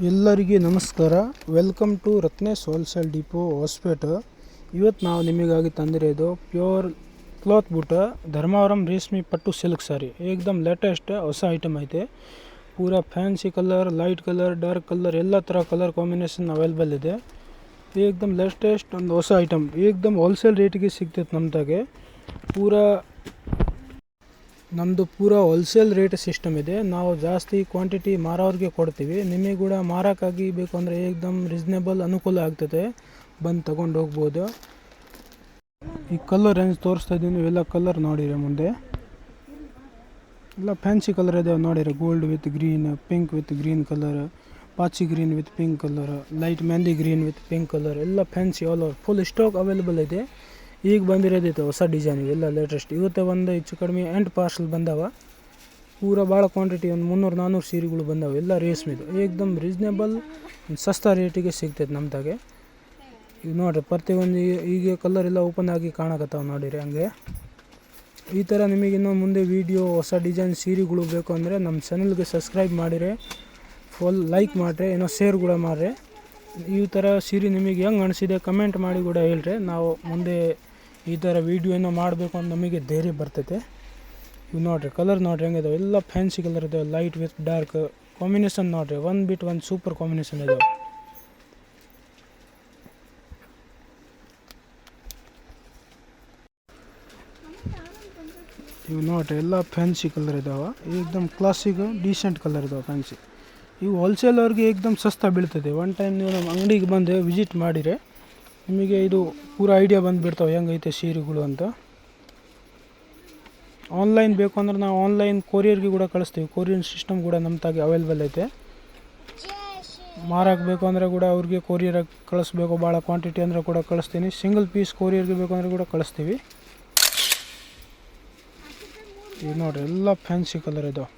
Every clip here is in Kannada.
ಎಲ್ಲರಿಗೆ ನಮಸ್ಕಾರ. Welcome to Ratnesh wholesale depot Hosapete. ಇವತ್ತು ನಾವು ನಿಮಗಾಗಿ ತಂದಿರೋದು ಪ್ಯೂರ್ ಕ್ಲಾತ್ ಬೂಟ ಧರ್ಮಾವರಂ ರೇಷ್ಮೆ ಪಟ್ಟು ಸಿಲ್ಕ್ ಸಾರಿ. ಏಕದಮ್ ಲೇಟೆಸ್ಟ್ ಹೊಸ ಐಟಮ್ ಐತೆ. ಪೂರಾ fancy colour, light colour, dark colour ಎಲ್ಲ ಥರ ಕಲರ್ ಕಾಂಬಿನೇಷನ್ ಅವೈಲೇಬಲ್ ಇದೆ. ಏಕದಮ್ ಲೇಟೆಸ್ಟ್ ಒಂದು ಹೊಸ ಐಟಮ್. ಏಕದಮ್ ಹೋಲ್ಸೇಲ್ ರೇಟಿಗೆ ಸಿಗ್ತೈತೆ ನಮ್ಮದಾಗೆ. ನಮ್ಮದು ಪೂರಾ ಹೋಲ್ಸೇಲ್ ರೇಟ್ ಸಿಸ್ಟಮ್ ಇದೆ. ನಾವು ಜಾಸ್ತಿ ಕ್ವಾಂಟಿಟಿ ಮಾರೋರಿಗೆ ಕೊಡ್ತೀವಿ. ನಿಮಗೆ ಕೂಡ ಮಾರೋಕ್ಕಾಗಿ ಬೇಕು ಅಂದರೆ ಏಕದಮ್ ರೀಸ್ನೇಬಲ್ ಅನುಕೂಲ ಆಗ್ತದೆ. ಬಂದು ತೊಗೊಂಡು ಹೋಗ್ಬೋದು. ಈ ಕಲರ್ ರೇಂಜ್ ತೋರಿಸ್ತಾ ಇದ್ದೀನಿ, ಇವೆಲ್ಲ ಕಲರ್ ನೋಡಿರಿ. ಮುಂದೆ ಎಲ್ಲ ಫ್ಯಾನ್ಸಿ ಕಲರ್ ಇದೆ ನೋಡಿರಿ. Gold with green, pink with green colour, ಪಾಚಿ green with pink colour, light mehndi green with pink colour ಎಲ್ಲ fancy all over full stock available ಇದೆ. ಈಗ ಬಂದಿರೋದೈತೆ ಹೊಸ ಡಿಸೈನ್, ಇವೆಲ್ಲ ಲೇಟೆಸ್ಟ್. ಇವತ್ತೇ ಒಂದು ಹೆಚ್ಚು ಕಡಿಮೆ 8 ಪಾರ್ಸಲ್ ಬಂದವ. ಪೂರ ಭಾಳ ಕ್ವಾಂಟಿಟಿ ಒಂದು 300-400 ಸೀರೆಗಳು ಬಂದವೆ. ಎಲ್ಲ ರೇಷ್ಮೆದು ಏಕದಮ್ ರೀಸ್ನೇಬಲ್ ಸಸ್ತಾ ರೇಟಿಗೆ ಸಿಗ್ತೈತೆ ನಮ್ಮದಾಗೆ. ಈಗ ನೋಡಿರಿ, ಪ್ರತಿಯೊಂದು ಈಗ ಕಲರ್ ಎಲ್ಲ ಓಪನ್ ಆಗಿ ಕಾಣಕತ್ತಾವ ನೋಡಿರಿ. ಹಂಗೆ ಈ ಥರ ನಿಮಗೆ ಇನ್ನೂ ಮುಂದೆ ವೀಡಿಯೋ ಹೊಸ ಡಿಸೈನ್ ಸೀರೆಗಳು ಬೇಕು ಅಂದರೆ ನಮ್ಮ ಚಾನಲ್ಗೆ ಸಬ್ಸ್ಕ್ರೈಬ್ ಮಾಡಿರಿ, ಫುಲ್ ಲೈಕ್ ಮಾಡಿರಿ, ಏನೋ ಶೇರ್ ಕೂಡ ಮಾಡಿರಿ. ಈ ಥರ ಸೀರೆ ನಿಮಗೆ ಹೆಂಗೆ ಅನಿಸಿದೆ ಕಮೆಂಟ್ ಮಾಡಿ ಕೂಡ ಹೇಳ್ರಿ. ನಾವು ಮುಂದೆ ಈ ಥರ ವೀಡಿಯೋ ಏನೋ ಮಾಡಬೇಕು ಅಂತ ನಮಗೆ ಧೈರ್ಯ ಬರ್ತೈತೆ. ಇವು ನೋಡಿರಿ, ಕಲರ್ ನೋಡಿರಿ ಹೆಂಗಿದಾವೆ. ಎಲ್ಲ ಫ್ಯಾನ್ಸಿ ಕಲರ್ ಇದಾವೆ, ಲೈಟ್ ವಿತ್ ಡಾರ್ಕ್ ಕಾಂಬಿನೇಷನ್ ನೋಡಿರಿ. ಒಂದು ಸೂಪರ್ ಕಾಂಬಿನೇಷನ್ ಇದಾವೆ. ಇವು ನೋಡಿರಿ, ಎಲ್ಲ ಫ್ಯಾನ್ಸಿ ಕಲರ್ ಇದಾವೆ. ಏಕದಮ್ ಕ್ಲಾಸಿಕ್ ಡೀಸೆಂಟ್ ಕಲರ್ ಇದಾವೆ ಫ್ಯಾನ್ಸಿ. ಇವು ಹೋಲ್ಸೇಲ್ ಅವ್ರಿಗೆ ಏಕದಮ್ ಸಸ್ತಾ ಬೀಳ್ತದೆ. ಒನ್ ಟೈಮ್ ನೀವು ನಮ್ಮ ಅಂಗಡಿಗೆ ಬಂದು ವಿಸಿಟ್ ಮಾಡಿರಿ, ನಿಮಗೆ ಇದು ಪೂರ ಐಡಿಯಾ ಬಂದುಬಿಡ್ತಾವೆ ಹೆಂಗೈತೆ ಸೀರೆಗಳು ಅಂತ. ಆನ್ಲೈನ್ ಬೇಕು ಅಂದ್ರೆ ನಾವು ಆನ್ಲೈನ್ ಕೊರಿಯರ್ಗೆ ಕೂಡ ಕಳಿಸ್ತೀವಿ. ಕೊರಿಯರ್ ಸಿಸ್ಟಮ್ ಕೂಡ ನಮ್ಮ ತಾಗೆ ಅವೈಲೇಬಲ್ ಐತೆ. ಮಾರಕ್ಕೆ ಬೇಕು ಅಂದರೆ ಕೂಡ ಅವ್ರಿಗೆ ಕೊರಿಯರಾಗಿ ಕಳಿಸ್ಬೇಕು. ಭಾಳ ಕ್ವಾಂಟಿಟಿ ಅಂದರೆ ಕೂಡ ಕಳಿಸ್ತೀನಿ. ಸಿಂಗಲ್ ಪೀಸ್ ಕೊರಿಯರ್ಗೆ ಬೇಕು ಅಂದರೆ ಕೂಡ ಕಳಿಸ್ತೀವಿ. ಈಗ ನೋಡಿರಿ, ಎಲ್ಲ ಫ್ಯಾನ್ಸಿ ಕಲರ್ ಇದಾವೆ.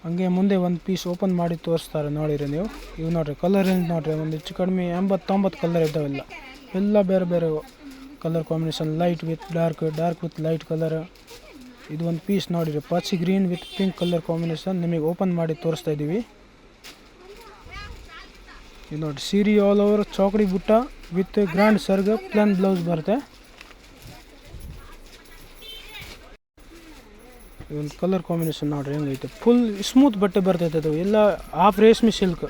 ಹಂಗೆ ಮುಂದೆ ಒಂದು ಪೀಸ್ ಓಪನ್ ಮಾಡಿ ತೋರಿಸ್ತಾರೆ ನೋಡಿರಿ ನೀವು. ಇವು ನೋಡಿರಿ, ಕಲರ್ ರೇಂಜ್ ನೋಡಿರಿ. ಒಂದು ಹೆಚ್ಚು ಕಡಿಮೆ 80-90 ಕಲರ್ ಇದ್ದಾವೆಲ್ಲ. ಎಲ್ಲ ಬೇರೆ ಬೇರೆ colour combination, light with dark, dark with light colour. ಇದು ಒಂದು ಪೀಸ್ ನೋಡಿರಿ, ಪಾಚಿ green with pink colour combination ನಿಮಗೆ ಓಪನ್ ಮಾಡಿ ತೋರಿಸ್ತಾ ಇದ್ದೀವಿ. ಇದು ನೋಡಿ, ಸೀರೆ ಆಲ್ ಓವರ್ ಚೌಕಡಿ ಬುಟ್ಟ ವಿತ್ ಗ್ರ್ಯಾಂಡ್ ಸರ್ಗ್ ಪ್ಲೇನ್ ಬ್ಲೌಸ್ ಬರುತ್ತೆ. ಒಂದು ಕಲರ್ ಕಾಂಬಿನೇಷನ್ ನೋಡಿರಿ ಹೆಂಗೈತೆ. ಫುಲ್ ಸ್ಮೂತ್ ಬಟ್ಟೆ ಬರ್ತೈತೆ. ಅದು ಎಲ್ಲ ಹಾಫ್ ರೇಷ್ಮೆ ಸಿಲ್ಕ್,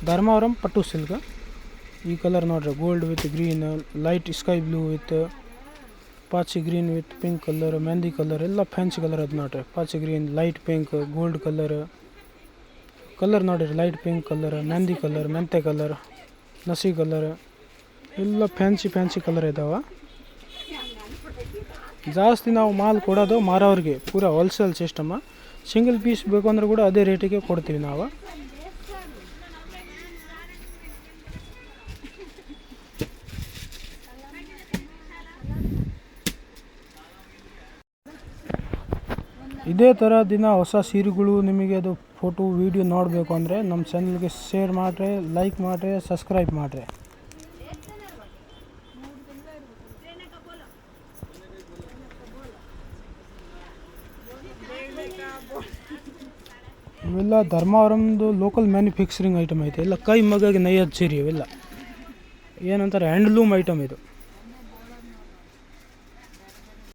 ಧರ್ಮಾವರಂ ಪಟ್ಟು ಸಿಲ್ಕ್. ಈ ಕಲರ್ ನೋಡಿರಿ, gold with green, light sky blue with ಪಾಚಿ green with pink colour, mehndi colour ಎಲ್ಲ ಫ್ಯಾನ್ಸಿ ಕಲರ್ ಅದು ನೋಡಿರಿ. ಪಾಚಿ green, light pink, gold colour ನೋಡಿರಿ, light pink colour, mehndi colour, ಮೆಂತೆ ಕಲರ್, ನಸಿ ಕಲರ್ ಎಲ್ಲ ಫ್ಯಾನ್ಸಿ ಕಲರ್ ಇದ್ದಾವೆ. ಜಾಸ್ತಿ ನಾವು ಮಾಲ್ ಕೊಡೋದು ಮಾರೋರಿಗೆ ಪೂರ ಹೋಲ್ಸೇಲ್ ಸಿಸ್ಟಮ. ಸಿಂಗಲ್ ಪೀಸ್ ಬೇಕು ಅಂದರೆ ಕೂಡ ಅದೇ ರೇಟಿಗೆ ಕೊಡ್ತೀವಿ ನಾವು. ಇದೇ ಥರ ದಿನ ಹೊಸ ಸೀರೆಗಳು ನಿಮಗೆ ಅದು ಫೋಟೋ ವೀಡಿಯೋ ನೋಡಬೇಕು ಅಂದರೆ ನಮ್ಮ ಚಾನಲ್ಗೆ ಶೇರ್ ಮಾಡಿರಿ, ಲೈಕ್ ಮಾಡಿರಿ, ಸಬ್ಸ್ಕ್ರೈಬ್ ಮಾಡಿರಿ. ಇವೆಲ್ಲ ಧರ್ಮಾವರಮ್ದು ಲೋಕಲ್ ಮ್ಯಾನುಫ್ಯಾಕ್ಚರಿಂಗ್ ಐಟಮ್ ಐತೆ. ಎಲ್ಲ ಕೈ ಮಗಾಗಿ ನೈಯೋದು ಸೀರೆ. ಇವೆಲ್ಲ ಏನಂತಾರೆ, ಹ್ಯಾಂಡ್ಲೂಮ್ ಐಟಮ್ ಇದು.